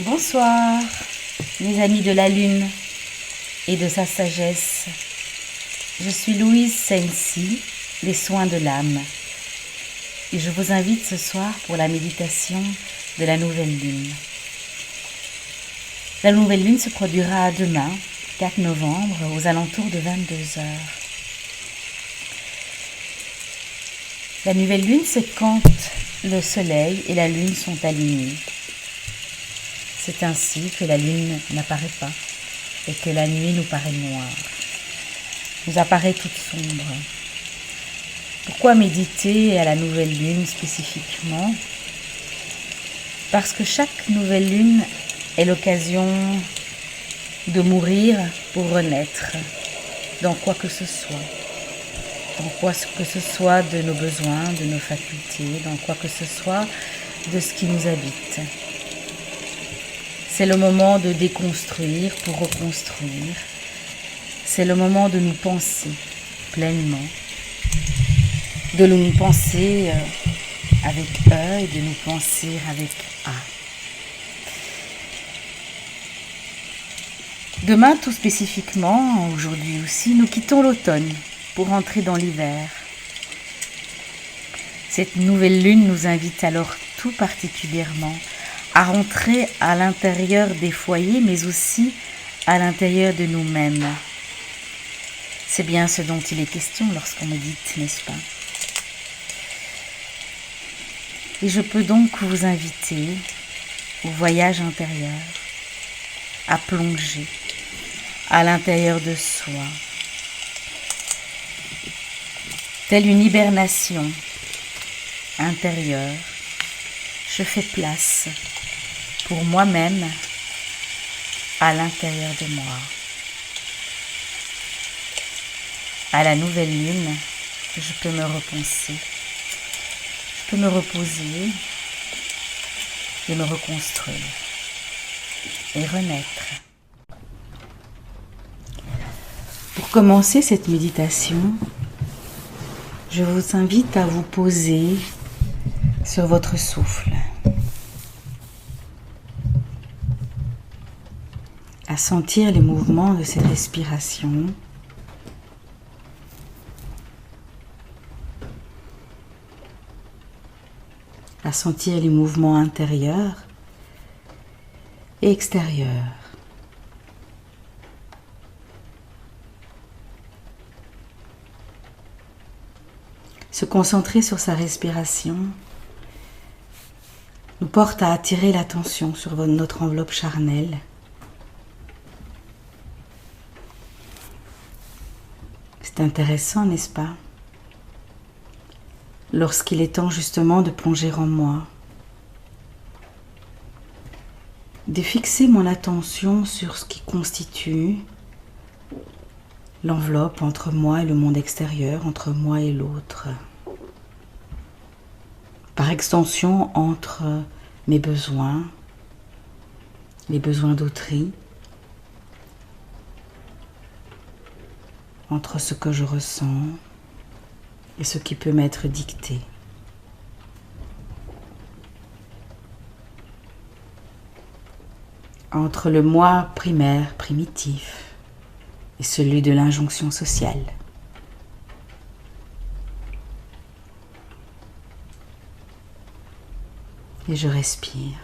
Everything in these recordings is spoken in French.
Bonsoir, mes amis de la lune et de sa sagesse. Je suis Louise Sensi, les soins de l'âme. Et je vous invite ce soir pour la méditation de la nouvelle lune. La nouvelle lune se produira demain, 4 novembre, aux alentours de 22 heures. La nouvelle lune, c'est quand le soleil et la lune sont alignés. C'est ainsi que la lune n'apparaît pas et que la nuit nous paraît noire, nous apparaît toute sombre. Pourquoi méditer à la nouvelle lune spécifiquement? Parce que chaque nouvelle lune est l'occasion de mourir pour renaître dans quoi que ce soit. Dans quoi que ce soit de nos besoins, de nos facultés, dans quoi que ce soit de ce qui nous habite. C'est le moment de déconstruire pour reconstruire. C'est le moment de nous penser pleinement, de nous penser avec E et de nous penser avec A. Demain, tout spécifiquement, aujourd'hui aussi, nous quittons l'automne pour entrer dans l'hiver. Cette nouvelle lune nous invite alors tout particulièrement à rentrer à l'intérieur des foyers, mais aussi à l'intérieur de nous-mêmes. C'est bien ce dont il est question lorsqu'on médite, n'est-ce pas? Et je peux donc vous inviter au voyage intérieur, à plonger à l'intérieur de soi, telle une hibernation intérieure. Je fais place pour moi-même à l'intérieur de moi. À la nouvelle lune, je peux me repenser, je peux me reposer et me reconstruire et renaître. Pour commencer cette méditation, je vous invite à vous poser sur votre souffle, à sentir les mouvements de cette respiration, à sentir les mouvements intérieurs et extérieurs. Se concentrer sur sa respiration nous porte à attirer l'attention sur notre enveloppe charnelle. C'est intéressant, n'est-ce pas? Lorsqu'il est temps justement de plonger en moi, de fixer mon attention sur ce qui constitue l'enveloppe entre moi et le monde extérieur, entre moi et l'autre. Par extension, entre mes besoins, les besoins d'autrui, entre ce que je ressens et ce qui peut m'être dicté. Entre le moi primaire, primitif, et celui de l'injonction sociale. Et je respire.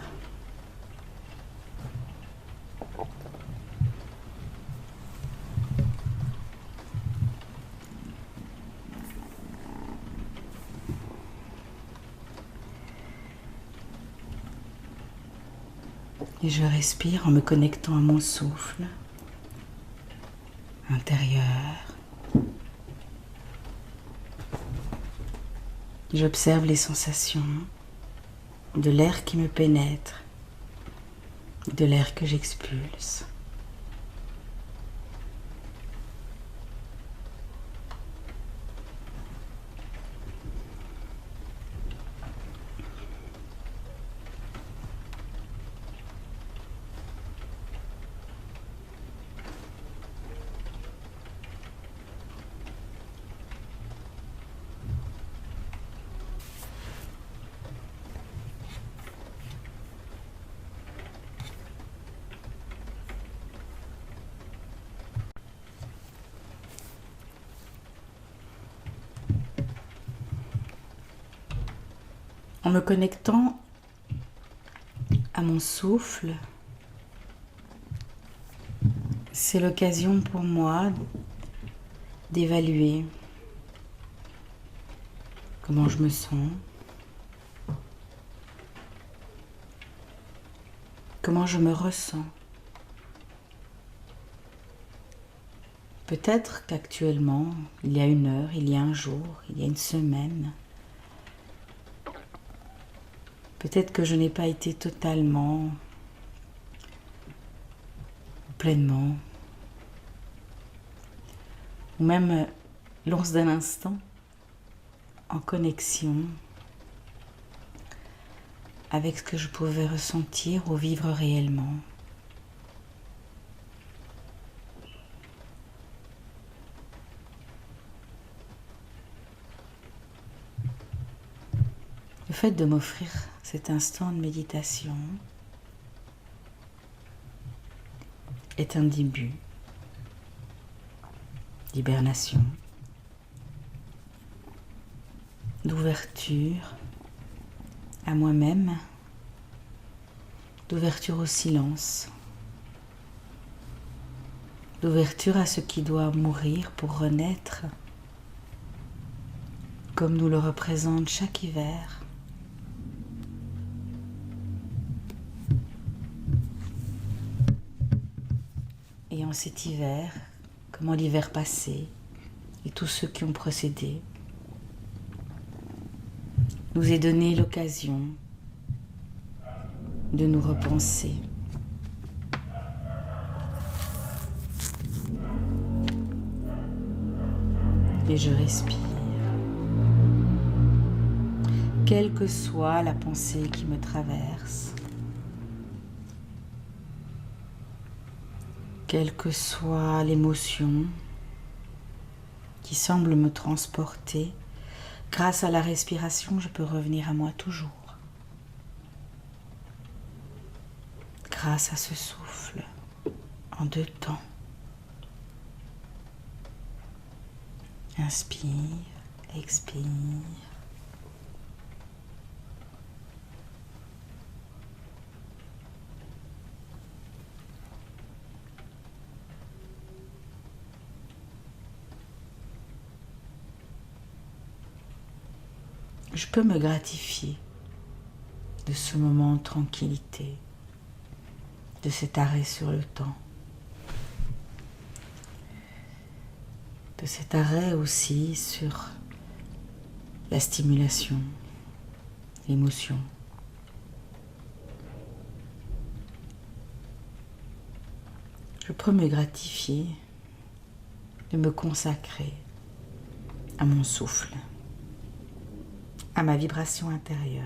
Et je respire en me connectant à mon souffle intérieur. J'observe les sensations de l'air qui me pénètre, de l'air que j'expulse. En me connectant à mon souffle, c'est l'occasion pour moi d'évaluer comment je me sens, comment je me ressens. Peut-être qu'actuellement, il y a une heure, il y a un jour, il y a une semaine, peut-être que je n'ai pas été totalement, pleinement, ou même lors d'un instant, en connexion avec ce que je pouvais ressentir ou vivre réellement. Le fait de m'offrir cet instant de méditation est un début d'hibernation, d'ouverture à moi-même, d'ouverture au silence, d'ouverture à ce qui doit mourir pour renaître, comme nous le représente chaque hiver. Et en cet hiver, comme en l'hiver passé, et tous ceux qui ont précédé, nous est donné l'occasion de nous repenser. Et je respire. Quelle que soit la pensée qui me traverse, quelle que soit l'émotion qui semble me transporter, grâce à la respiration, je peux revenir à moi toujours. Grâce à ce souffle, en 2 temps. Inspire, expire. Je peux me gratifier de ce moment de tranquillité, de cet arrêt sur le temps, de cet arrêt aussi sur la stimulation, l'émotion. Je peux me gratifier de me consacrer à mon souffle, à ma vibration intérieure.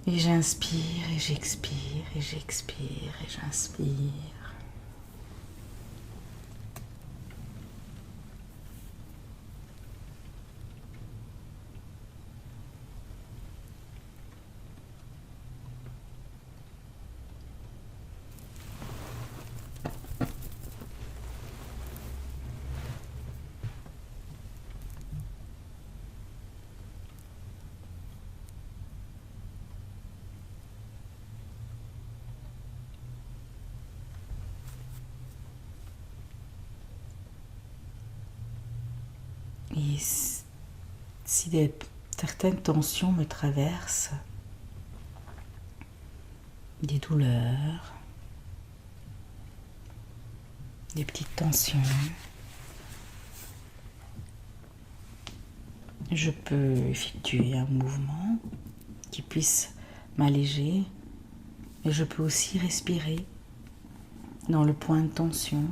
Et j'inspire et j'expire et j'expire et j'inspire. Et si certaines tensions me traversent, des douleurs, des petites tensions, je peux effectuer un mouvement qui puisse m'alléger, mais je peux aussi respirer dans le point de tension,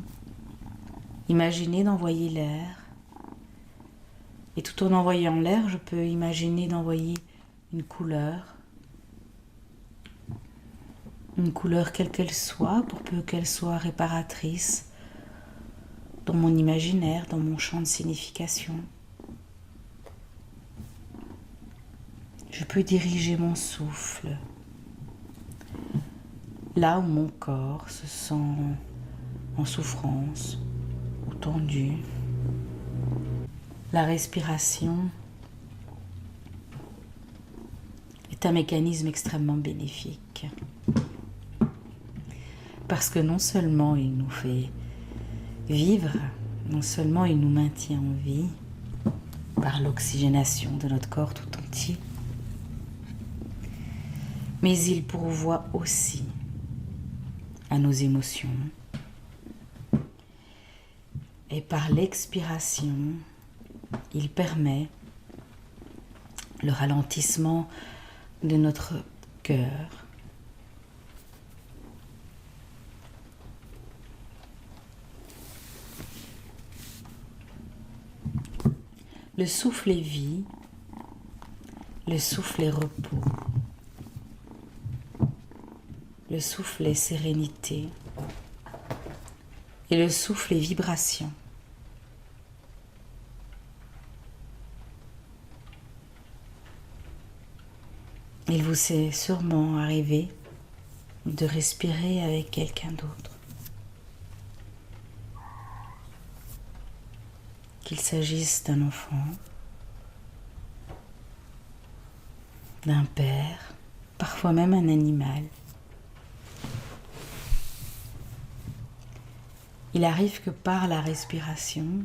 imaginer d'envoyer l'air. Et tout en envoyant l'air, je peux imaginer d'envoyer une couleur quelle qu'elle soit, pour peu qu'elle soit réparatrice dans mon imaginaire, dans mon champ de signification. Je peux diriger mon souffle là où mon corps se sent en souffrance ou tendu. La respiration est un mécanisme extrêmement bénéfique parce que non seulement il nous fait vivre, non seulement il nous maintient en vie par l'oxygénation de notre corps tout entier, mais il pourvoit aussi à nos émotions. Et par l'expiration, il permet le ralentissement de notre cœur. Le souffle est vie, le souffle est repos, le souffle est sérénité et le souffle est vibration. Il vous est sûrement arrivé de respirer avec quelqu'un d'autre. Qu'il s'agisse d'un enfant, d'un père, parfois même un animal. Il arrive que par la respiration,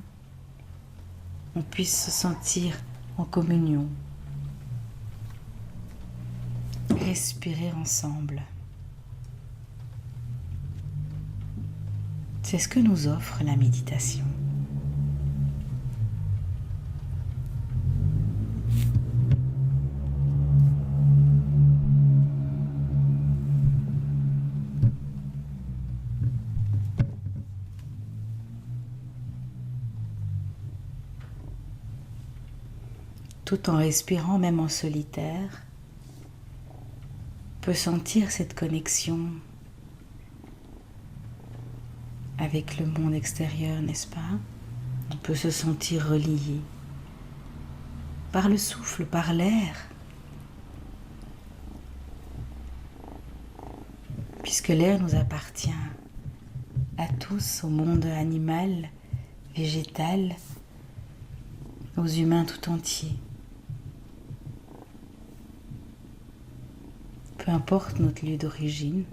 on puisse se sentir en communion, respirer ensemble. C'est ce que nous offre la méditation. Tout en respirant, même en solitaire, peut sentir cette connexion avec le monde extérieur, n'est-ce pas? On peut se sentir relié par le souffle, par l'air, puisque l'air nous appartient à tous, au monde animal, végétal, aux humains tout entiers. Peu importe notre lieu d'origine,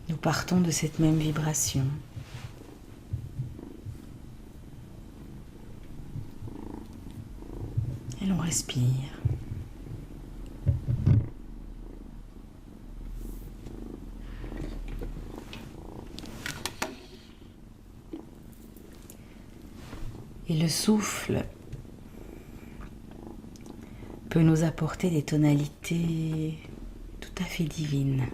nous partons de cette même vibration. Et l'on respire. Et le souffle peut nous apporter des tonalités tout à fait divines.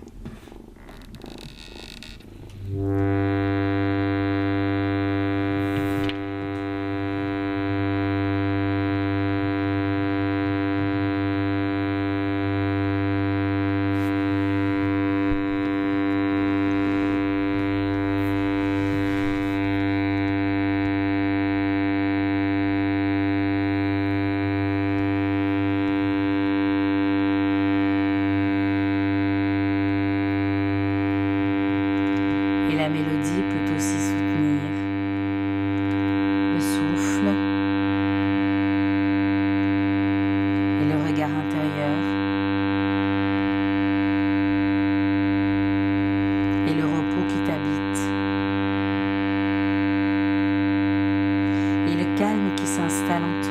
La mélodie peut aussi soutenir le souffle et le regard intérieur et le repos qui t'habite et le calme qui s'installe en toi.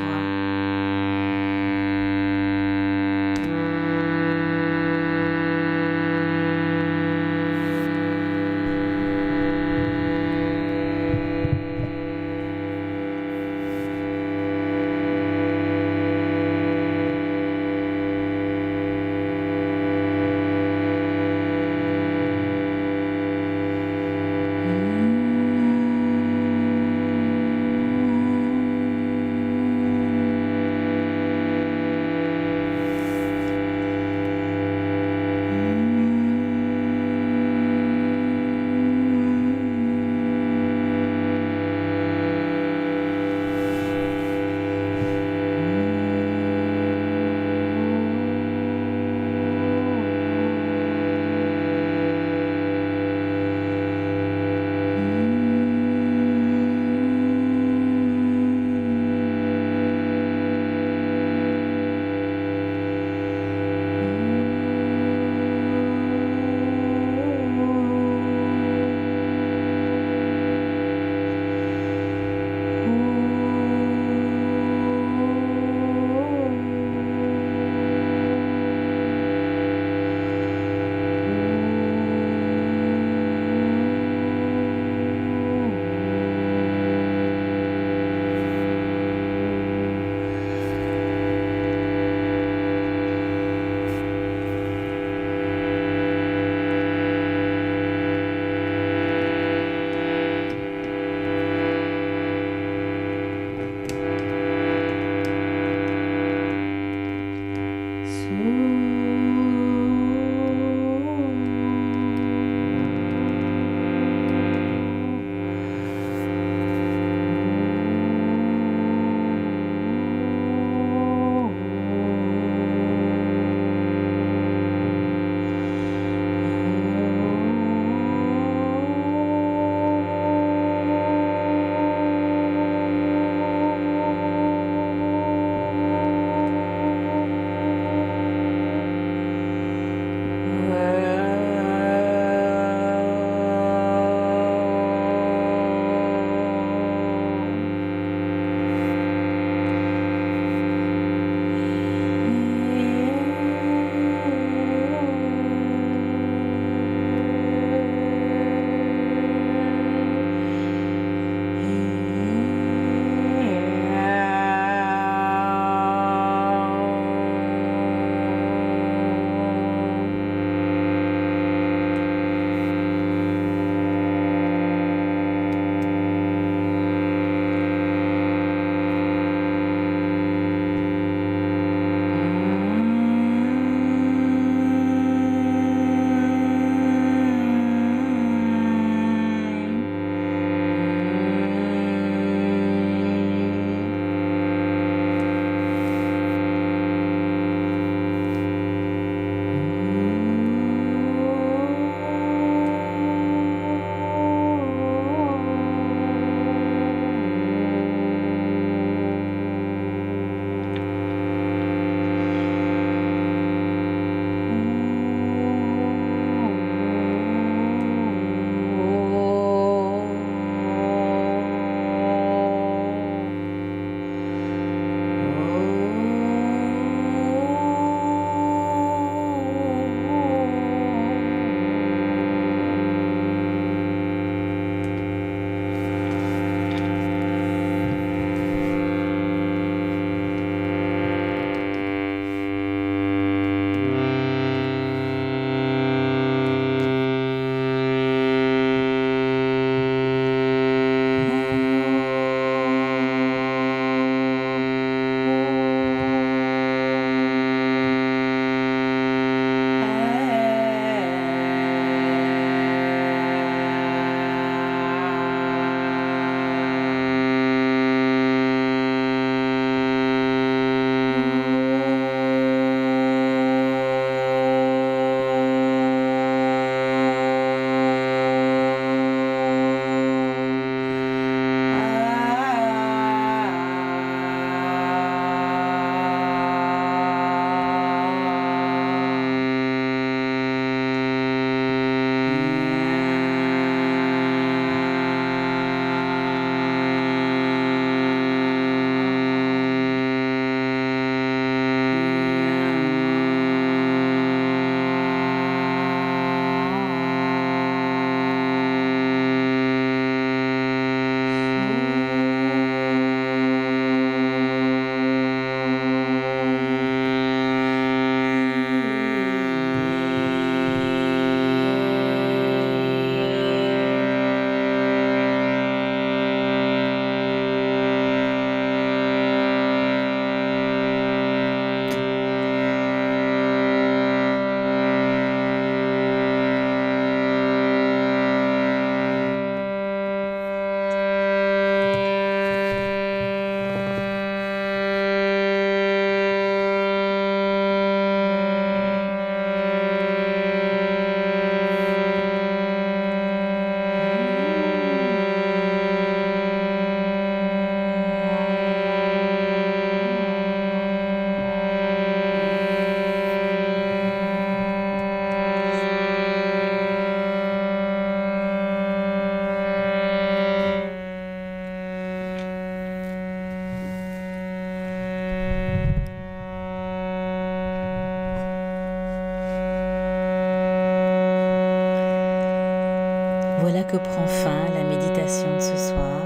que prend fin la méditation de ce soir.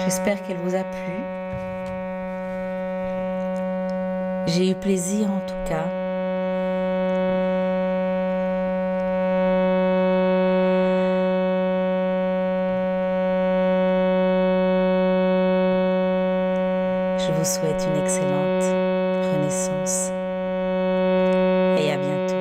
J'espère qu'elle vous a plu. J'ai eu plaisir en tout cas. Je vous souhaite une excellente renaissance et à bientôt.